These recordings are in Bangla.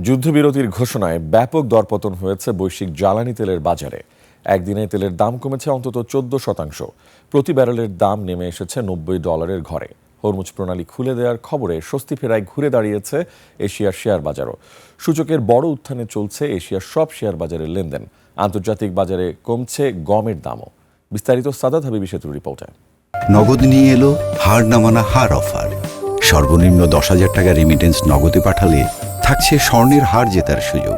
যুদ্ধবিরতির ঘোষণায় ব্যাপক দরপতন হয়েছে বৈশ্বিক জ্বালানি তেলের বাজারে। একদিনে তেলের দাম কমেছে অন্তত 14%। প্রতি ব্যারেলের দাম নেমে এসেছে $90 ঘরে। হরমুজ প্রণালী খুলে দেওয়ার খবরে স্বস্তি ফেরায় ঘুরে দাঁড়িয়েছে এশিয়ার শেয়ার বাজারও। সূচকের বড় উত্থানে চলছে এশিয়ার সব শেয়ার বাজারের লেনদেন। আন্তর্জাতিক বাজারে কমছে গমের দামও। বিস্তারিত সাদাত হাবিবি সেতুর রিপোর্টে। নগদ নিয়ে এলো হার না মানা হার অফার। সর্বনিম্ন 10,000 টাকা রেমিটেন্স নগদে পাঠালে থাকছে স্বর্ণের হার জেতার সুযোগ।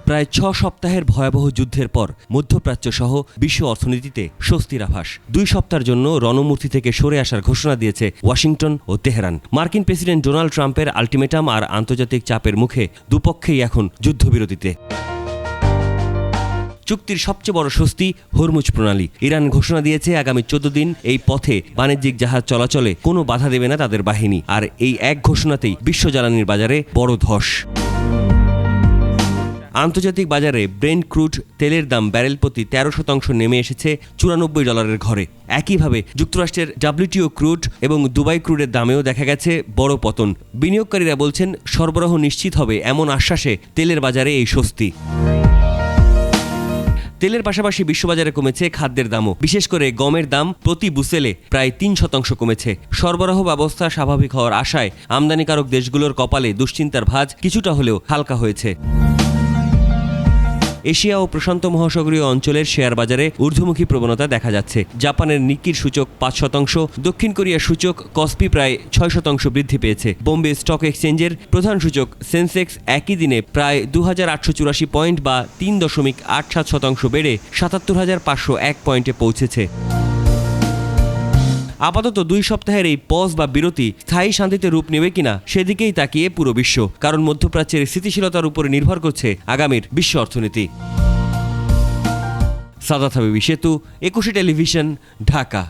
প্রায় 6 সপ্তাহের ভয়াবহ যুদ্ধের পর মধ্যপ্রাচ্য সহ বিশ্ব অর্থনীতিতে স্বস্তির আভাস। 2 সপ্তাহের জন্য রণমূর্তি থেকে সরে আসার ঘোষণা দিয়েছে ওয়াশিংটন ও তেহরান। মার্কিন প্রেসিডেন্ট ডোনাল্ড ট্রাম্পের আলটিমেটাম আর আন্তর্জাতিক চাপের মুখে দুপক্ষেই এখন যুদ্ধবিরতিতে। চুক্তির সবচেয়ে বড় স্বস্তি হরমুজ প্রণালী। ইরান ঘোষণা দিয়েছে আগামী 14 দিন এই পথে বাণিজ্যিক জাহাজ চলাচলে কোনো বাধা দেবে না তাদের বাহিনী। আর এই এক ঘোষণাতেই বিশ্ব জ্বালানির বাজারে বড় ধস। আন্তর্জাতিক বাজারে ব্রেন্ট ক্রুড তেলের দাম ব্যারেল প্রতি 13% নেমে এসেছে $94 ঘরে। একইভাবে যুক্তরাষ্ট্রের WTO ক্রুড এবং দুবাই ক্রুডের দামেও দেখা গেছে বড় পতন। বিনিয়োগকারীরা বলছেন সরবরাহ নিশ্চিত হবে এমন আশ্বাসে তেলের বাজারে এই স্বস্তি। তেলের পাশাপাশি বিশ্ববাজারে কমেছে খাদ্যের দামও। বিশেষ করে গমের দাম প্রতি বুসেলে প্রায় 3% কমেছে। সরবরাহ ব্যবস্থা স্বাভাবিক হওয়ার আশায় আমদানিকারক দেশগুলোর কপালে দুশ্চিন্তার ভাঁজ কিছুটা হলেও হালকা হয়েছে। এশিয়া ও প্রশান্ত মহাসাগরীয় অঞ্চলের শেয়ার বাজারে ঊর্ধ্বমুখী প্রবণতা দেখা যাচ্ছে। জাপানের নিক্কির সূচক 5%, দক্ষিণ কোরিয়ার সূচক কসপি প্রায় 6% বৃদ্ধি পেয়েছে। বোম্বে স্টক এক্সচেঞ্জের প্রধান সূচক সেন্সেক্স একই দিনে প্রায় 2884 পয়েন্ট বা 3.87% বেড়ে 77,501 পয়েন্টে পৌঁছেছে। আপাতত 2 সপ্তাহের এই পজ বা বিরতি স্থায়ী শান্তিতে রূপ নেবে কিনা সেদিকেই তাকিয়ে পুরো বিশ্ব। কারণ মধ্যপ্রাচ্যের স্থিতিশীলতার উপরে নির্ভর করছে আগামীর বিশ্ব অর্থনীতি। সাদাত হাবিবি সেতু, 21 টেলিভিশন, ঢাকা।